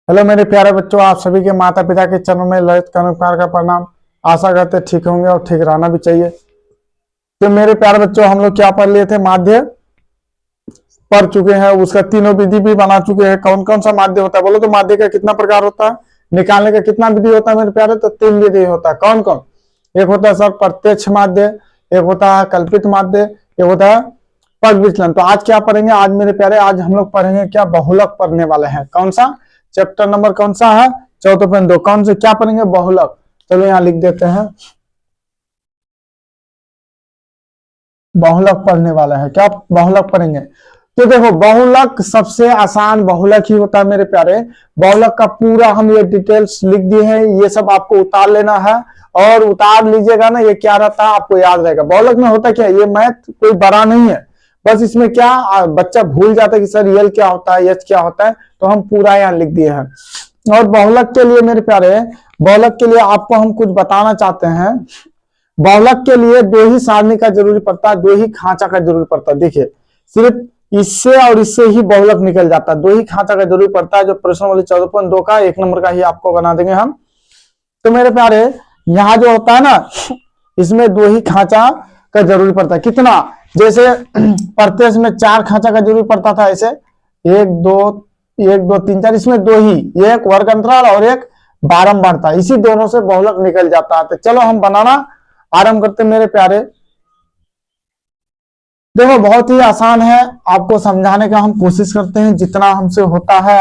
Hello मेरे प्यारे बच्चों, आप सभी के माता पिता के चरणों में ललित कनककार का प्रणाम। आशा करते ठीक होंगे और ठीक रहना भी चाहिए। तो मेरे प्यारे बच्चों, हम लोग क्या पढ़ लिए थे? माध्य पढ़ चुके हैं, उसका तीनों विधि भी बना चुके हैं। कौन कौन सा माध्य होता है बोलो तो? माध्य का कितना प्रकार होता है, निकालने का कितना विधि होता है मेरे प्यारे? तो 3 विधि होता है। कौन कौन? एक होता है सर प्रत्यक्ष माध्य, एक होता है कल्पित माध्य, एक होता है पग विचलन। तो आज क्या पढ़ेंगे? आज मेरे प्यारे, आज हम लोग पढ़ेंगे क्या? बहुलक पढ़ने वाले हैं। कौन सा चैप्टर नंबर कौन सा है? 14.2। कौन से क्या पढ़ेंगे? बहुलक। चलो यहाँ लिख देते हैं, बहुलक पढ़ने वाला है। क्या बहुलक पढ़ेंगे? तो देखो, बहुलक सबसे आसान बहुलक ही होता है मेरे प्यारे। बहुलक का पूरा हम ये डिटेल्स लिख दिए हैं, ये सब आपको उतार लेना है और उतार लीजिएगा ना, ये क्या रहता है आपको याद रहेगा। बहुलक में होता क्या है, ये मैथ कोई बड़ा नहीं है, बस इसमें क्या बच्चा भूल जाता है कि सर यल क्या होता है, एच क्या होता है, तो हम पूरा यहाँ लिख दिए हैं। और बहुलक के लिए मेरे प्यारे, बहुलक के लिए आपको हम कुछ बताना चाहते हैं। बहुलक के लिए 2 ही सारणी का जरूरी पड़ता है, 2 ही खांचा का जरूरी पड़ता है। देखिए, सिर्फ इससे और इससे ही बहुलक निकल जाता है, 2 ही खांचा का जरूरी पड़ता है। जो प्रश्न वाले 14.2 का 1 नंबर का ही आपको बना देंगे हम। तो मेरे प्यारे, यहाँ जो होता है ना, इसमें 2 ही खांचा का जरूरी पड़ता है। कितना? जैसे प्रत्यक्ष में 4 खांचा का जरूरी पड़ता था, ऐसे 1 2 3 4, इसमें 2 ही, एक वर्ग अंतराल और एक बारंबारता, इसी दोनों से बहुलक निकल जाता है। तो चलो हम बनाना आरंभ करते हैं मेरे प्यारे। देखो, बहुत ही आसान है, आपको समझाने का हम कोशिश करते हैं जितना हमसे होता है।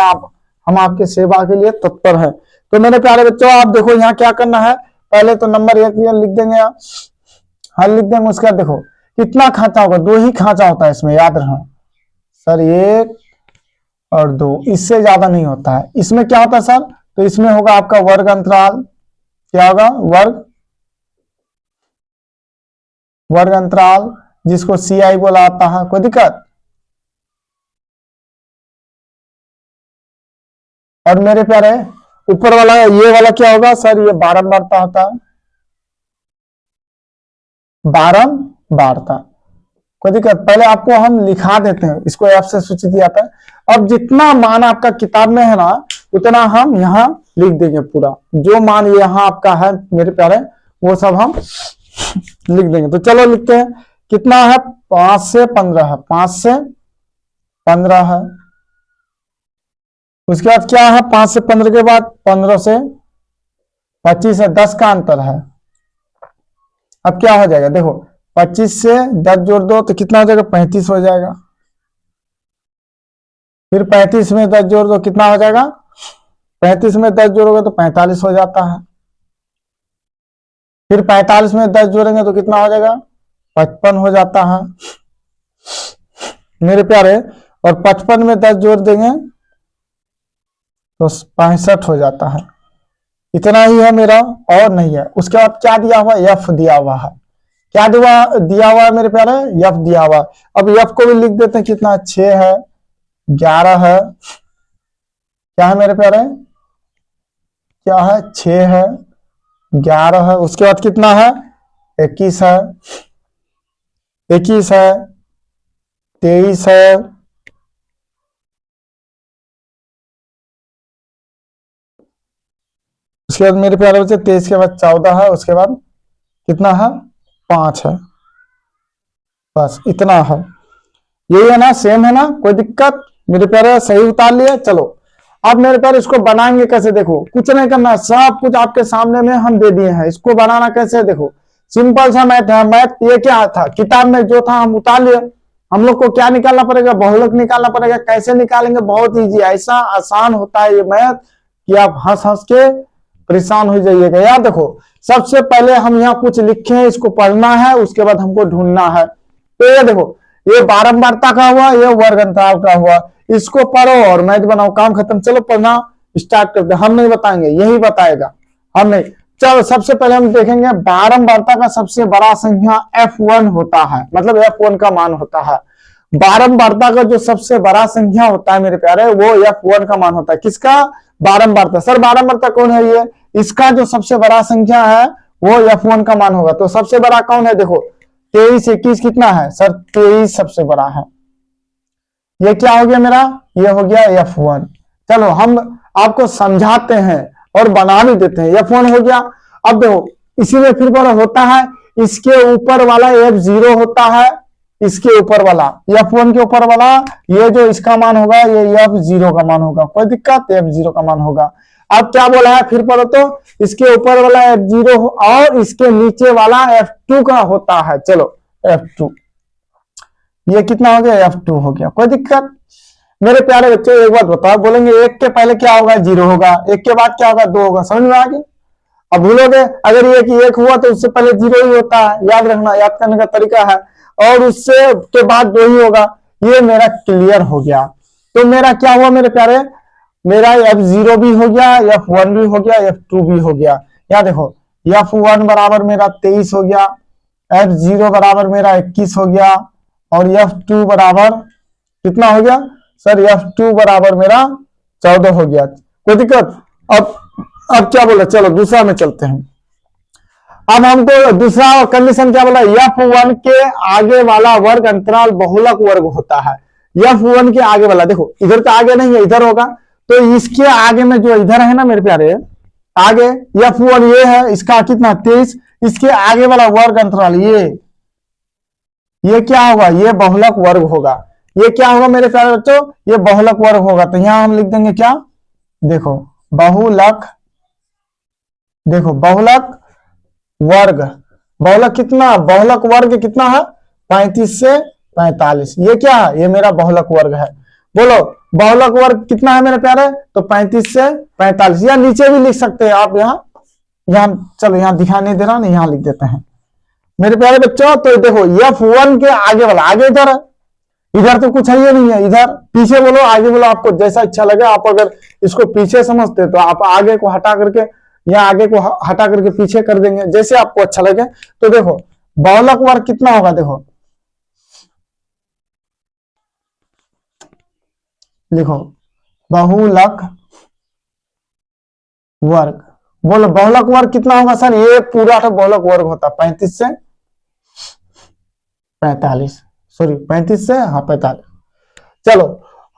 हम आपके सेवा के लिए तत्पर है। तो मेरे प्यारे बच्चों, आप देखो यहाँ क्या करना है। पहले तो नंबर 1 लिख देंगे, हल लिख देंगे। उसके बाद देखो कितना खांचा होगा, 2 ही खांचा होता है इसमें, याद रखना सर, 1 और 2, इससे ज्यादा नहीं होता है। इसमें क्या होता है सर? तो इसमें होगा आपका वर्ग अंतराल। क्या होगा? वर्ग अंतराल, जिसको CI बोला आता है। कोई दिक्कत? और मेरे प्यारे, ऊपर वाला ये वाला क्या होगा सर? ये बारंबारता होता है, बारंबारता। कोई दिक्कत? पहले आपको हम लिखा देते हैं, इसको F से सूचित किया था। अब जितना मान आपका किताब में है ना, उतना हम यहाँ लिख देंगे पूरा। जो मान यहाँ आपका है मेरे प्यारे, वो सब हम लिख देंगे। तो चलो लिखते हैं। कितना है? 5 से 15 है, 5 से 15 है। उसके बाद क्या है? 5 से 15 के बाद 15 से 25 है, 10 का अंतर है। अब क्या हो जाएगा? देखो, 25 से 10 जोड़ दो तो कितना हो जाएगा? 35 हो जाएगा। फिर 35 में 10 जोड़ दो, कितना हो जाएगा? 35 में 10 जोड़ोगे तो 45 हो जाता है। फिर 45 में 10 जोड़ेंगे तो कितना हो जाएगा? 55 हो जाता है मेरे प्यारे। और 55 में 10 जोड़ देंगे तो 65 हो जाता है। इतना ही है मेरा, और नहीं है। उसके बाद क्या दिया हुआ? F दिया हुआ है। क्या दिया हुआ है मेरे प्यारे? F दिया हुआ। अब F को भी लिख देते हैं। कितना? 6 है, 11 है। क्या है मेरे प्यारे? क्या है? 6 है, 11 है। उसके बाद कितना है? 21 है, 23 है। उसके बाद मेरे प्यारे बच्चे 23 के बाद 14 है। उसके बाद कितना है? 5 है। बस इतना है। यही है ना? सेम है ना? कोई दिक्कत? मेरे प्यारे सही उतार लिया। चलो अब मेरे प्यारे, इसको बनाएंगे कैसे? देखो, कुछ नहीं करना, सब कुछ आपके सामने में हम दे दिए हैं। इसको बनाना कैसे? देखो, सिंपल सा मैथ है। मैथ ये क्या था, किताब में जो था हम उतार लिए। हम लोग को क्या निकालना पड़ेगा? बहुलक निकालना पड़ेगा। कैसे निकालेंगे? बहुत ईजी, ऐसा आसान होता है ये मैथ कि आप हंस हंस के परेशान हो जाइएगा। याद देखो, सबसे पहले हम यहाँ कुछ लिखे हैं, इसको पढ़ना है, उसके बाद हमको ढूंढना है। तो ये देखो, ये बारंबारता का हुआ, ये वर्ग अंतराल का हुआ। इसको पढ़ो और मैथ बनाओ, काम खत्म। चलो पढ़ना स्टार्ट करते। हम नहीं बताएंगे, यही बताएगा। हम नहीं। चलो सबसे पहले हम देखेंगे, बारंबारता का सबसे बड़ा संख्या F1 होता है, मतलब F1 का मान होता है। बारंबारता का जो सबसे बड़ा संख्या होता है मेरे प्यारे, वो F1 का मान होता है। किसका? बारंबारता। सर बारंबारता कौन है? ये इसका जो सबसे बड़ा संख्या है वो F1 का मान होगा। तो सबसे बड़ा कौन है? देखो, 23 21 कितना है सर? 23 सबसे बड़ा है। ये क्या हो गया मेरा? ये हो गया F1। चलो हम आपको समझाते हैं और बना भी देते हैं। F1 हो गया। अब देखो इसी में फिर होता है, इसके ऊपर वाला F0 होता है, इसके ऊपर वाला F1 के ऊपर वाला ये जो इसका मान होगा ये F0 का मान होगा, कोई दिक्कत, F0 का मान होगा। अब क्या बोला है फिर पढ़ो तो, इसके ऊपर वाला F0 और इसके नीचे वाला F2 का होता है। चलो F2, ये कितना हो गया, F2 हो गया, कोई दिक्कत। मेरे प्यारे बच्चे एक बात बताओ, बोलेंगे एक के पहले क्या होगा, 0 होगा, एक के बाद क्या होगा, 2 होगा, समझ में आ गया। अब भूलोगे अगर ये कि 1 हुआ तो उससे पहले 0 ही होता है, याद रखना, याद करने का तरीका है, और उससे के बाद 2 ही होगा। ये मेरा क्लियर हो गया। तो मेरा क्या हुआ मेरे प्यारे, मेरा F0 भी हो गया, F1 भी हो गया, F2 भी हो गया। या देखो F1 बराबर मेरा 23 हो गया, F0 बराबर मेरा 21 हो गया, और F2 बराबर कितना हो गया सर, F2 बराबर मेरा 14 हो गया, कोई दिक्कत। अब क्या बोला, चलो दूसरा में चलते हैं। अब हमको दूसरा कंडीशन क्या बोला, F1 के आगे वाला वर्ग अंतराल बहुलक वर्ग होता है। F1 के आगे वाला, देखो इधर तो आगे नहीं है, इधर होगा, तो इसके आगे में जो इधर है ना मेरे प्यारे, आगे F1 ये है, इसका कितना 23, इसके आगे वाला वर्ग अंतराल ये क्या होगा, ये बहुलक वर्ग होगा। ये क्या होगा मेरे प्यारे बच्चों, ये बहुलक वर्ग होगा। तो यहां हम लिख देंगे क्या, देखो बहुलक, देखो बहुलक वर्ग, बहुलक कितना, बहुलक वर्ग कितना है 35 से 45, ये क्या है, ये मेरा बहुलक वर्ग है। बोलो बहुलक वर्ग कितना है मेरे प्यारे, तो 35 से 45, या नीचे भी लिख सकते हैं आप, यहाँ चलो यहाँ दिखा नहीं दे रहा ना, यहाँ लिख देते हैं मेरे प्यारे बच्चों। तो देखो F1 के आगे वाला, आगे इधर है, इधर तो कुछ है ही नहीं है, इधर पीछे बोलो आगे बोलो, आपको जैसा अच्छा लगे। आप अगर इसको पीछे समझते तो आप आगे को हटा करके या आगे को हटा करके पीछे कर देंगे, जैसे आपको अच्छा लगे। तो देखो बहुलक वर्ग कितना होगा, देखो लिखो बहुलक वर्ग, बोलो बहुलक वर्ग कितना होगा सर, ये पूरा का बहुलक वर्ग होता 35 से 45, सॉरी 35 से 45। चलो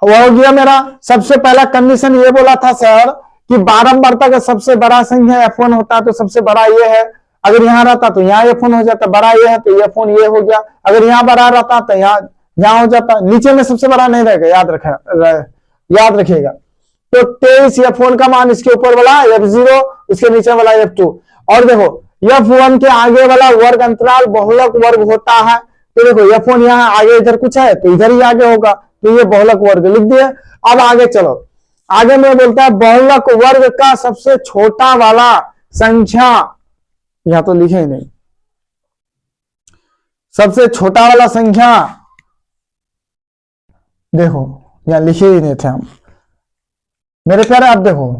वो हो गया मेरा। सबसे पहला कंडीशन ये बोला था सर कि बारंबारता का सबसे बड़ा संख्या F1 होता है, तो सबसे बड़ा ये है। अगर यहाँ रहता तो यहाँ F1 हो जाता, बड़ा ये है तो F1 ये हो गया। अगर यहाँ बड़ा रहता तो यहाँ हो जाता, नीचे में सबसे बड़ा नहीं रहेगा, याद रखिएगा। तो 23 F1 का मान, इसके ऊपर वाला F0, इसके नीचे वाला F2। और देखो F1 के आगे वाला वर्ग अंतराल बहुलक वर्ग होता है। तो देखो F1 यहाँ आगे इधर कुछ है तो इधर ही आगे होगा, तो ये बहुलक वर्ग लिख दिए। अब आगे चलो, आगे में बोलता है बहुलक वर्ग का सबसे छोटा वाला संख्या, यहां तो लिखे ही नहीं, सबसे छोटा वाला संख्या, देखो यहां लिखे ही नहीं थे हम मेरे प्यारे। अब देखो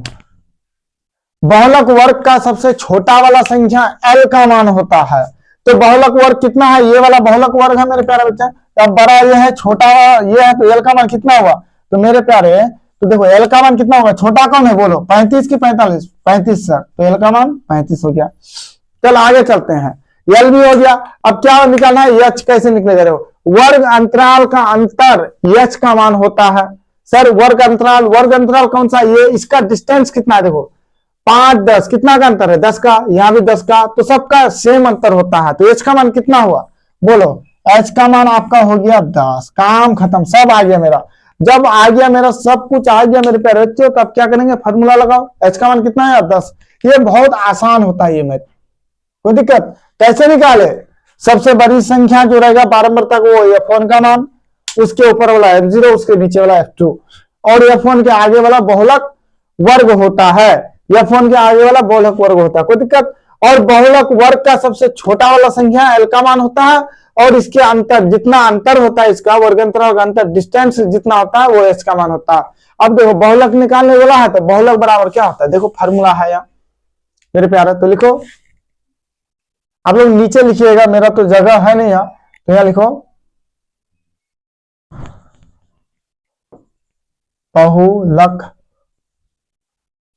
बहुलक वर्ग का सबसे छोटा वाला संख्या L का मान होता है। तो बहुलक वर्ग कितना है, ये वाला बहुलक वर्ग है मेरे प्यारे बच्चे। तो अब बड़ा ये है, छोटा ये है, तो L का मान कितना हुआ, तो मेरे प्यारे तो देखो L का मान कितना होगा, छोटा कौन है बोलो, 35 की 45, 35 सर, तो L का मान 35 हो गया। चल आगे चलते हैं, L भी हो गया। अब क्या निकालना है, H कैसे निकलेगा, देखो वर्ग अंतराल का अंतर H का मान होता है। सर वर्ग अंतराल कौन सा, ये इसका डिस्टेंस कितना है, देखो 5 10 कितना का अंतर है, 10 का, यहाँ भी 10 का, तो सबका सेम अंतर होता है। तो H का मान कितना हुआ, बोलो H का मान आपका हो गया 10, काम खत्म, सब आ गया मेरा। जब आ गया मेरा, सब कुछ आ गया मेरे प्यारे बच्चों, तो अब क्या करेंगे, फॉर्मूला लगाओ। H का मान कितना है 10, ये बहुत आसान होता है ये मैथ, कोई दिक्कत। कैसे निकाले, सबसे बड़ी संख्या जो रहेगा बारंबारता को, वो F1 का मान, उसके ऊपर वाला F0, उसके नीचे वाला F2, और F1 के आगे वाला बहुलक वर्ग होता है, F1 के आगे वाला बहुलक वर्ग होता है, कोई दिक्कत। और बहुलक वर्ग का सबसे छोटा वाला संख्या L का मान होता है, और इसके अंतर, जितना अंतर होता है इसका वर्गांतराल का अंतर, डिस्टेंस जितना होता है वो H का मान होता है। अब देखो बहुलक निकालने वाला है, तो बहुलक बराबर क्या होता है, देखो फार्मूला है यहाँ मेरे प्यारे, तो लिखो आप लोग नीचे लिखिएगा, मेरा तो जगह है नहीं यहाँ, तो यहाँ लिखो बहुलक,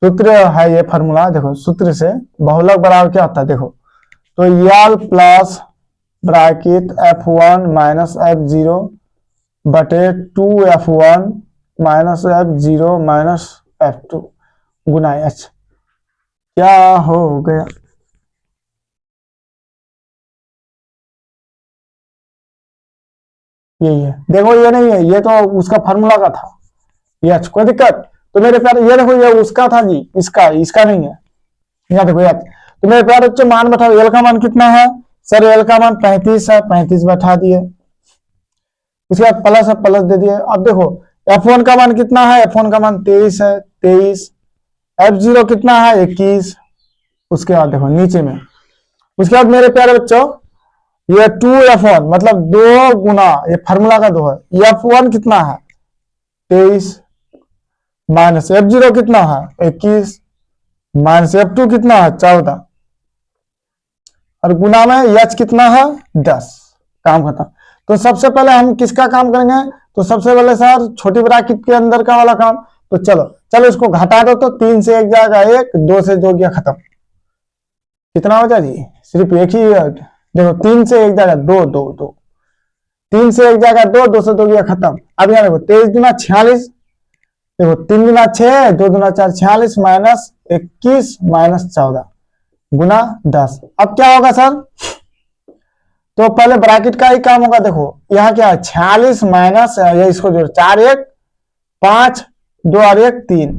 सूत्र है ये फार्मूला, देखो सूत्र से बहुलक बराबर क्या होता है, देखो तो L plus bracket F1 minus F0 बटे 2 F1 minus F0 minus F2, गुना एच। क्या हो गया? यही है, देखो ये नहीं है, ये तो उसका फार्मूला का था, ये एच, कोई दिक्कत? तो मेरे प्यारे ये देखो, ये उसका था जी, इसका इसका नहीं है, यहाँ देखो एच। तो मेरे प्यारे बच्चों मान बैठाओ, एल का मान कितना है? सर एल का मान 35 है, 35 बैठा दिए। उसके बाद प्लस है, प्लस दे दिए। अब देखो F1 का मान कितना है? F1 का मान 23 है, 23। F0 कितना है? 21। उसके बाद देखो नीचे में, उसके बाद मेरे प्यारे बच्चों ये 2F1 मतलब 2 गुना, ये फार्मूला का 2 है। F1 कितना है? 23 माइनस F0 कितना है? 21 माइनस F2 कितना है? 14 और गुना में H कितना है? 10। काम खत्म। तो सबसे पहले हम किसका काम करेंगे? तो सबसे पहले सर छोटी ब्रैकेट के अंदर का वाला काम। तो चलो चलो इसको घटा दो, तो 3 से 1 जाएगा 1, 2 से 2 गया खत्म। कितना हो जाए जी? सिर्फ एक ही, देखो 3 से 1 जाएगा 2, 2, 2, 3 से 1 जाएगा 2, 2 से 2 गया खत्म। अब यहाँ देखो 23 दूना 46, देखो 3 दूना 6, 2 दूना 4, 46 माइनस 21 माइनस 14 गुना 10। अब क्या होगा सर? तो पहले ब्रैकेट का ही काम होगा। देखो यहाँ क्या है? 46 माइनस ये इसको जोड़ 4 1 5 2 और 1 3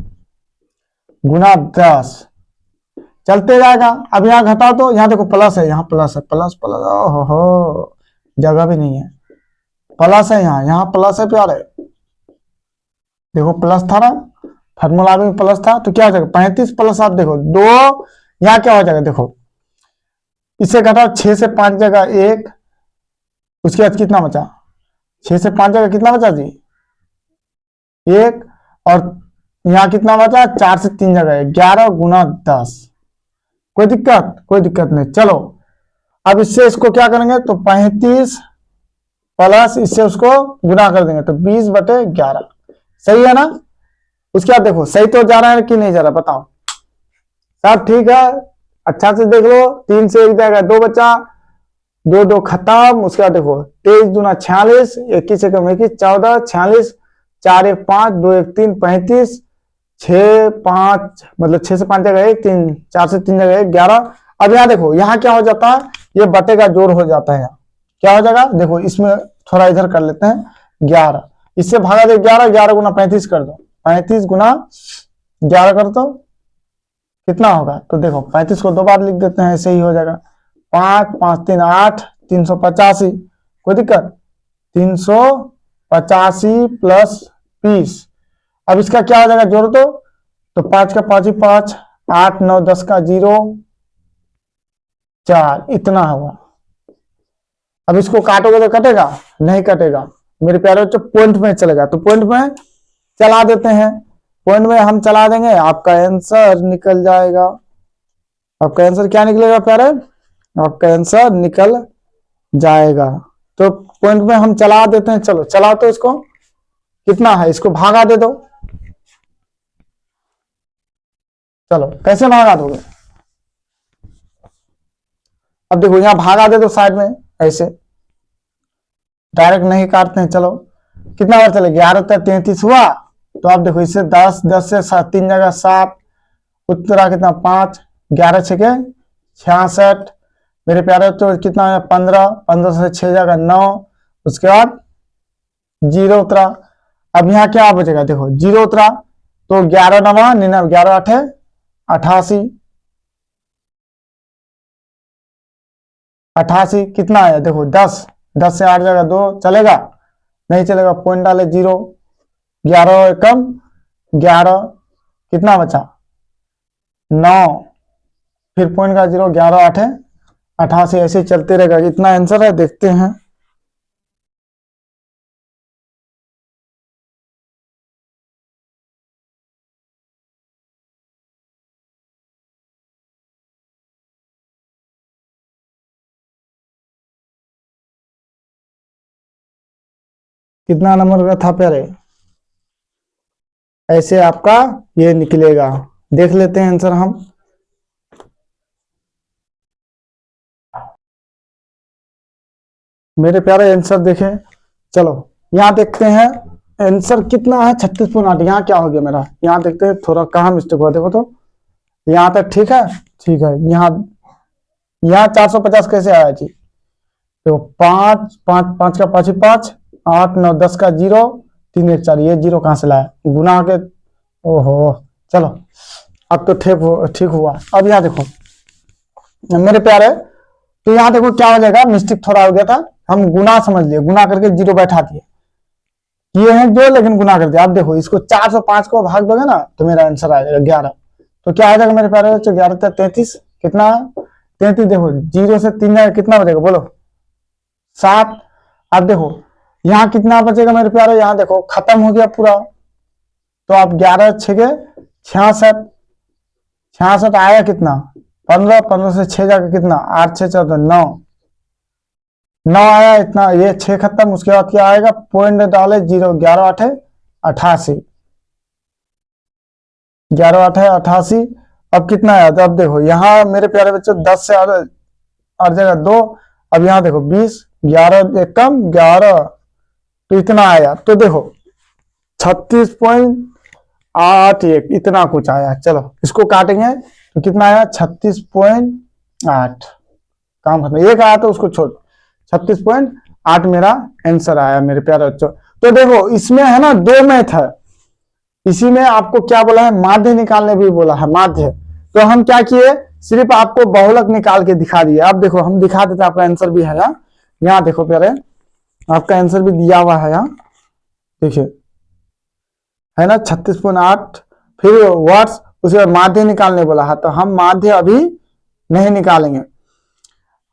गुना 10 चलते जाएगा। अब यहाँ घटाओ तो यहाँ देखो प्लस है, यहाँ प्लस है, प्लस प्लस, ओहो जगह भी नहीं है, प्लस है यहाँ, यहाँ प्लस है प्यारे, देखो प्लस था ना, फार्मूला में प्लस था। तो क्या हो जाएगा? 35 प्लस आप देखो 2, यहाँ क्या हो जाएगा? देखो इससे घटाओ 6 से 5 जगह 1, उसके बाद कितना बचा? 6 से 5 जगह कितना बचा जी? 1, और यहाँ कितना बचा? 4 से 3 जगह 11 गुना 10। कोई दिक्कत? कोई दिक्कत नहीं। चलो अब इससे इसको क्या करेंगे? तो 35 प्लस इससे उसको गुना कर देंगे, तो 20/11 सही है ना? उसके बाद देखो सही तो जा रहा है कि नहीं जा रहा, बताओ सब ठीक है? अच्छा से देख लो, 3 से 1 जाएगा 2 बचा, 2 2 खत्म। उसके बाद देखो 23 दूना 46, 21 से कम 21 14, 46 4 1 5 2 1 3 35 6 5 मतलब 6 से 5 जगह 1 3 4 से 3 जगह 1 11। अब यहाँ देखो यहाँ क्या हो जाता है? ये बटे का जोड़ हो जाता है। यहाँ क्या हो जाएगा? देखो इसमें थोड़ा इधर कर लेते हैं 11, इससे भागा दे 11, 11 गुना 35 कर दो, 35 गुना 11 कर दो, कितना होगा? तो देखो 35 को 2 बार लिख देते हैं, ऐसे ही हो जाएगा 5 5 3 8 385। कोई दिक्कत? 385 प्लस 20। अब इसका क्या हो जाएगा? जोड़ दो, तो 5 का 5 ही 5, 8 9 10 का 0 4, इतना हुआ। अब इसको काटोगे तो कटेगा? नहीं कटेगा मेरे प्यारे बच्चों, पॉइंट में चलेगा। तो पॉइंट में चला देते हैं, पॉइंट में हम चला देंगे, आपका आंसर निकल जाएगा। आपका आंसर क्या निकलेगा प्यारे? आपका आंसर निकल जाएगा। तो पॉइंट में हम चला देते हैं, चलो चलाओ तो इसको, कितना है? इसको भागा दे दो। चलो कैसे भागा दोगे? अब देखो यहाँ भागा दे दो साइड में, ऐसे डायरेक्ट नहीं काटते हैं। चलो कितना बार चले? 11 33 हुआ। तो आप देखो इससे 10 10 से 7 3 जगह 7, उत्तरा कितना 5, 11 छके 66 मेरे प्यारे। तो कितना है? 15, 15 से 6 जगह 9, उसके बाद 0 उतरा। अब यहाँ क्या बचेगा? देखो 0 उतरा, तो 11 9 99, 11 8 88, 88 कितना आया? देखो 10, 10 से 8 जगह 2 चलेगा? नहीं चलेगा, पॉइंट डाले 0, 11 कम 11, कितना बचा? 9, फिर पॉइंट का 0, 11 8 88, ऐसे चलते रहेगा। इतना आंसर है, देखते हैं। कितना नंबर का था प्यारे? ऐसे आपका ये निकलेगा, देख लेते हैं आंसर हम। मेरे प्यारे आंसर देखें, चलो यहां देखते हैं। आंसर कितना है 36.8। यहाँ क्या हो गया मेरा, यहाँ देखते हैं थोड़ा कहाँ मिस्टेक हुआ, देखो तो यहाँ तक ठीक है, ठीक है। यहाँ 450 कैसे आया जी, तो 5 5 5 का 5 5, 8 9 10 का 0, 3 1 4, ये 0 कहाँ से लाया, गुना के। ओहो चलो अब तो ठीक हुआ। अब यहाँ देखो मेरे प्यारे, तो यहाँ देखो क्या हो जाएगा, मिस्टेक थोड़ा हो गया था, हम गुना समझ लिए, गुना करके 0 बैठा दिए, ये है जो, लेकिन गुना कर दिया। अब देखो इसको 405 को भाग दोगे ना तो मेरा आंसर आ जाएगा 11। तो क्या आ जाएगा मेरे प्यारे बच्चों, 11 33, कितना 33, देखो 0 से 3 जाएगा, कितना बचेगा बोलो 7। अब देखो यहाँ कितना बचेगा मेरे प्यारे, यहाँ देखो खत्म हो गया पूरा, तो आप 11 6 66, 66 आया कितना 15, 15 से 6 जाकर कितना 8 6 14 9, 9 आया इतना, ये 6 खत्म। उसके बाद क्या आएगा, पॉइंट डाले 0, 11 8 88, 11 8 88। अब कितना आया, तो अब देखो यहाँ मेरे प्यारे बच्चों 10 से और जगह 2, अब यहाँ देखो 20, 11 एक कम 11, तो इतना आया। तो देखो 36.81 इतना कुछ आया। चलो इसको काटेंगे तो कितना आया 36.8, काम खत्म। एक आया तो उसको छोड़, 36.8 मेरा आंसर आया मेरे प्यारे बच्चों। तो देखो इसमें है ना 2 मैथ है, इसी में आपको क्या बोला है, माध्य निकालने भी बोला है, माध्य। तो हम क्या किए, सिर्फ आपको बहुलक निकाल के दिखा दिए। अब देखो हम दिखा देते, आपका आंसर भी है यहाँ देखो प्यारे, आपका आंसर भी दिया हुआ है यहाँ, देखिए है ना 36.8, फिर वर्ड्स, उसके बाद माध्य निकालने बोला है, तो हम माध्य अभी नहीं निकालेंगे।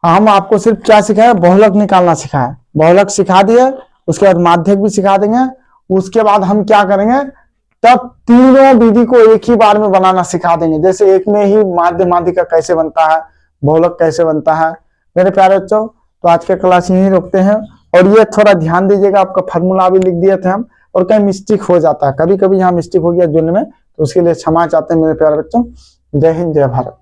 हम आपको सिर्फ क्या सिखाया, बहुलक निकालना सिखाया, बहुलक सिखा दिए, उसके बाद माध्यक भी सिखा देंगे। उसके बाद हम क्या करेंगे, तब तीनों विधि को एक ही बार में बनाना सिखा देंगे। जैसे एक में ही माध्य माध्यिका कैसे बनता है, बहुलक कैसे बनता है। मेरे प्यारे बच्चों, तो आज के क्लास यहीं रोकते हैं, और ये थोड़ा ध्यान दीजिएगा, आपका फॉर्मूला भी लिख दिए थे हम, और कहीं मिस्टेक हो जाता है, कभी कभी यहाँ मिस्टेक हो गया जुड़ने में, तो उसके लिए क्षमा चाहते हैं मेरे प्यारे बच्चों। जय हिंद जय भारत।